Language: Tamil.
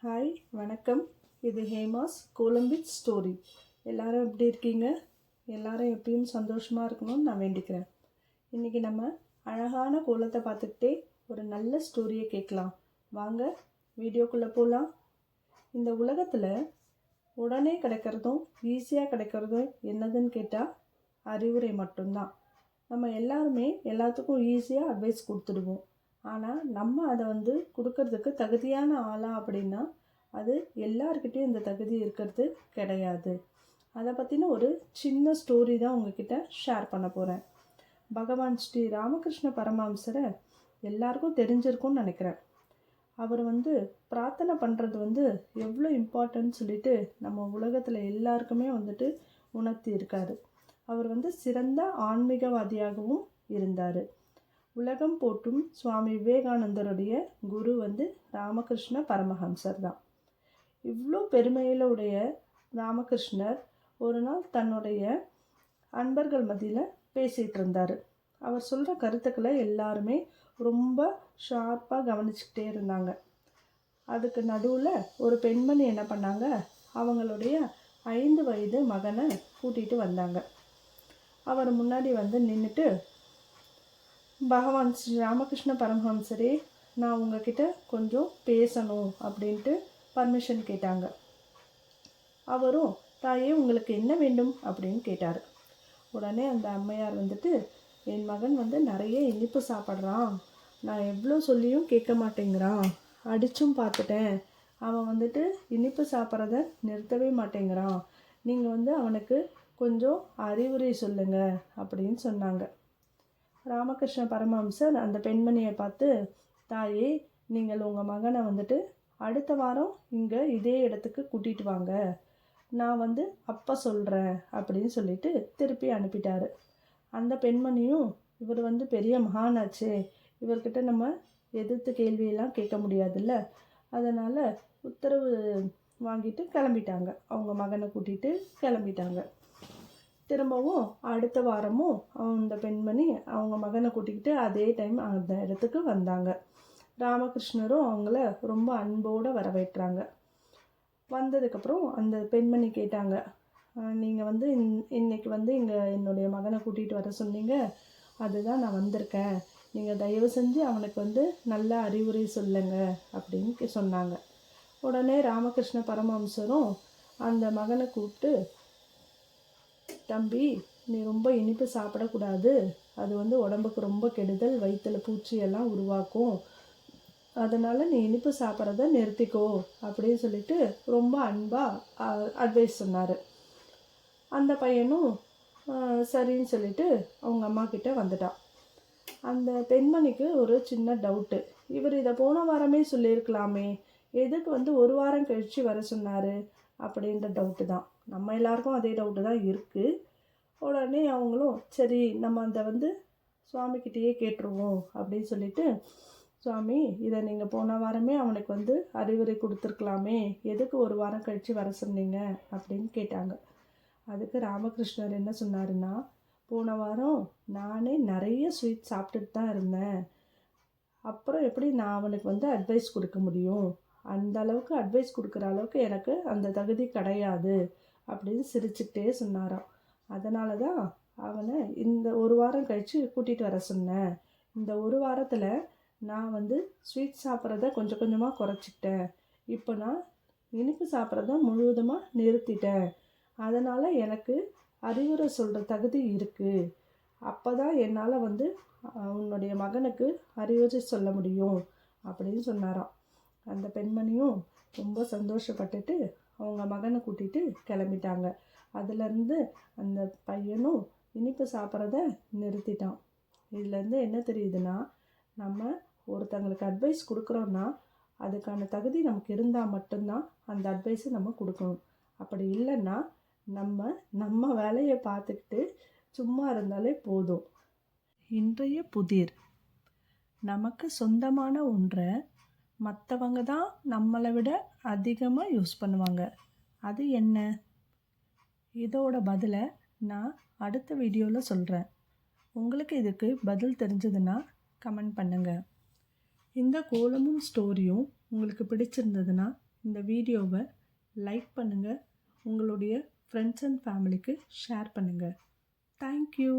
ஹாய் வணக்கம். இது ஹேமாஸ் கோலம்பிட் ஸ்டோரி. எல்லாரும் எப்படி இருக்கீங்க? எல்லாரும் எப்பயும் சந்தோஷமாக இருக்கணும்னு நான் வேண்டிக்கிறேன். இன்றைக்கி நம்ம அழகான கோலத்தை பார்த்துக்கிட்டே ஒரு நல்ல ஸ்டோரியை கேட்கலாம். வாங்க வீடியோக்குள்ளே போகலாம். இந்த உலகத்தில் உடனே கிடைக்கிறதும் ஈஸியாக கிடைக்கிறதும் என்னதுன்னு கேட்டால் அறிவுரை மட்டும்தான். நம்ம எல்லாருமே எல்லாத்துக்கும் ஈஸியாக அட்வைஸ் கொடுத்துடுவோம். ஆனால் நம்ம அதை கொடுக்கறதுக்கு தகுதியான ஆளா அப்படின்னா அது எல்லார்கிட்டையும் இந்த தகுதி இருக்கிறது கிடையாது. அதை பற்றின ஒரு சின்ன ஸ்டோரி தான் உங்ககிட்ட ஷேர் பண்ண போகிறேன். பகவான் ஸ்ரீ ராமகிருஷ்ண பரமஹம்சரை எல்லாருக்கும் தெரிஞ்சிருக்கும்னு நினைக்கிறேன். அவர் பிரார்த்தனை பண்ணுறது எவ்வளோ இம்பார்ட்டன்ட் சொல்லிட்டு நம்ம உலகத்தில் எல்லாருக்குமே உணர்த்தி இருக்காரு. அவர் சிறந்த ஆன்மீகவாதியாகவும் இருந்தார். உலகம் போற்றும் சுவாமி விவேகானந்தருடைய குரு ராமகிருஷ்ண பரமஹம்சர் தான். இவ்வளோ பெருமையிலுடைய ராமகிருஷ்ணர் ஒரு நாள் தன்னுடைய அன்பர்கள் மத்தியில் பேசிகிட்டு இருந்தார். அவர் சொல்கிற கருத்துக்களை எல்லாருமே ரொம்ப ஷார்ப்பாக கவனிச்சுக்கிட்டே இருந்தாங்க. அதுக்கு நடுவில் ஒரு பெண்மணி என்ன பண்ணாங்க, அவங்களுடைய 5 வயது மகனை கூட்டிகிட்டு வந்தாங்க. அவர் முன்னாடி நின்றுட்டு, பகவான் ஸ்ரீ ராமகிருஷ்ண பரமஹம்சரே, நான் உங்ககிட்ட கொஞ்சம் பேசணும் அப்படின்ட்டு பர்மிஷன் கேட்டாங்க. அவரும், தாயே உங்களுக்கு என்ன வேண்டும் அப்படின்னு கேட்டார். உடனே அந்த அம்மையார் என் மகன் நிறைய இனிப்பு சாப்பிட்றான், நான் எவ்வளோ சொல்லியும் கேட்க மாட்டேங்கிறான், அடித்தும் பார்த்துட்டேன், அவன் இனிப்பு சாப்பிட்றத நிறுத்தவே மாட்டேங்கிறான், நீங்கள் அவனுக்கு கொஞ்சம் அறிவுரை சொல்லுங்க அப்படின்னு சொன்னாங்க. ராமகிருஷ்ண பரமஹம்சர் அந்த பெண்மணியை பார்த்து, தாயே, நீங்கள் உங்கள் மகனை அடுத்த வாரம் இங்கே இதே இடத்துக்கு கூட்டிகிட்டு வாங்க, நான் அப்போ சொல்கிறேன் அப்படின்னு சொல்லிட்டு திருப்பி அனுப்பிட்டார். அந்த பெண்மணியும், இவர் பெரிய மகானாச்சே, இவர்கிட்ட நம்ம எதிர்த்து கேள்வியெல்லாம் கேட்க முடியாதுல்ல, அதனால் உத்தரவு வாங்கிட்டு கிளம்பிட்டாங்க. அவங்க மகனை கூட்டிகிட்டு கிளம்பிட்டாங்க. திரும்பவும் அடுத்த வாரமும் அந்த பெண்மணி அவங்க மகனை கூட்டிக்கிட்டு அதே டைம் அந்த இடத்துக்கு வந்தாங்க. ராமகிருஷ்ணரும் அவங்கள ரொம்ப அன்போடு வரவேற்றாங்க. வந்ததுக்கப்புறம் அந்த பெண்மணி கேட்டாங்க, நீங்கள் இன்னைக்கு இங்கே என்னுடைய மகனை கூட்டிகிட்டு வர சொன்னீங்க, அதுதான் நான் வந்திருக்கேன், நீங்கள் தயவு செஞ்சு அவனுக்கு நல்ல அறிவுரை சொல்லுங்க அப்படின்னு சொன்னாங்க. உடனே ராமகிருஷ்ண பரமஹம்சரும் அந்த மகனை கூப்பிட்டு, தம்பி, நீ ரொம்ப இனிப்பு சாப்பிடக்கூடாது, அது உடம்புக்கு ரொம்ப கெடுதல், வயிற்றில் பூச்சியெல்லாம் உருவாக்கும், அதனால் நீ இனிப்பு சாப்பிட்றத நிறுத்திக்கோ அப்படின்னு சொல்லிட்டு ரொம்ப அன்பாக அட்வைஸ் சொன்னார். அந்த பையனும் சரின்னு சொல்லிட்டு அவங்க அம்மா கிட்ட வந்துட்டான். அந்த பெண்மணிக்கு ஒரு சின்ன டவுட்டு, இவர் இதை போன வாரமே சொல்லியிருக்கலாமே, எதுக்கு ஒரு வாரம் கழித்து வர சொன்னார் அப்படின்ற டவுட்டு தான். நம்ம எல்லாருக்கும் அதே டவுட்டு தான் இருக்குது. உடனே அவங்களும், சரி நம்ம அந்த சுவாமிக்கிட்டேயே கேட்டுருவோம் அப்படின்னு சொல்லிட்டு, சுவாமி, இதை நீங்கள் போன வாரமே அவனுக்கு அறிவுரை கொடுத்துருக்கலாமே, எதுக்கு ஒரு வாரம் கழித்து வர சொன்னீங்க அப்படின்னு கேட்டாங்க. அதுக்கு ராமகிருஷ்ணர் என்ன சொன்னாருன்னா, போன வாரம் நானே நிறைய ஸ்வீட் சாப்பிட்டுட்டு தான் இருந்தேன், அப்புறம் எப்படி நான் அவனுக்கு அட்வைஸ் கொடுக்க முடியும், அந்த அளவுக்கு அட்வைஸ் கொடுக்குற அளவுக்கு எனக்கு அந்த தகுதி கிடையாது அப்படின்னு சிரிச்சுக்கிட்டே சொன்னாராம். அதனால தான் அவனை இந்த ஒரு வாரம் கழித்து கூட்டிகிட்டு வர சொன்னேன். இந்த ஒரு வாரத்தில் நான் ஸ்வீட் சாப்பிட்றத கொஞ்சம் கொஞ்சமாக குறைச்சிக்கிட்டேன், இப்போ நான் இனிப்பு சாப்பிட்றத முழுவதுமாக நிறுத்திட்டேன், அதனால் எனக்கு அறிவுரை சொல்கிற தகுதி இருக்குது, அப்போ தான் என்னால் உன்னுடைய மகனுக்கு அறிவுரை சொல்ல முடியும் அப்படின்னு சொன்னாராம். அந்த பெண்மணியும் ரொம்ப சந்தோஷப்பட்டுட்டு அவங்க மகனை கூட்டிகிட்டு கிளம்பிட்டாங்க. அதுலேருந்து அந்த பையனும் இனிப்பு சாப்பிட்றத நிறுத்திட்டான். இதுலேருந்து என்ன தெரியுதுன்னா, நம்ம ஒருத்தங்களுக்கு அட்வைஸ் கொடுக்குறோன்னா அதுக்கான தகுதி நமக்கு இருந்தால் மட்டும்தான் அந்த அட்வைஸை நம்ம கொடுக்கணும். அப்படி இல்லைன்னா நம்ம வேலையை பார்த்துக்கிட்டு சும்மா இருந்தாலே போதும். இன்றைய புதிர், நமக்கு சொந்தமான ஒன்றை மற்றவங்க தான் நம்மளை விட அதிகமாக யூஸ் பண்ணுவாங்க. அது என்ன? இதோட பதிலை நான் அடுத்த வீடியோவில் சொல்கிறேன். உங்களுக்கு இதுக்கு பதில் தெரிஞ்சதுன்னா கமெண்ட் பண்ணுங்கள். இந்த கோலமும் ஸ்டோரியும் உங்களுக்கு பிடிச்சிருந்ததுன்னா இந்த வீடியோவை லைக் பண்ணுங்கள், உங்களுடைய ஃப்ரெண்ட்ஸ் அண்ட் ஃபேமிலிக்கு ஷேர் பண்ணுங்கள். தேங்க்யூ.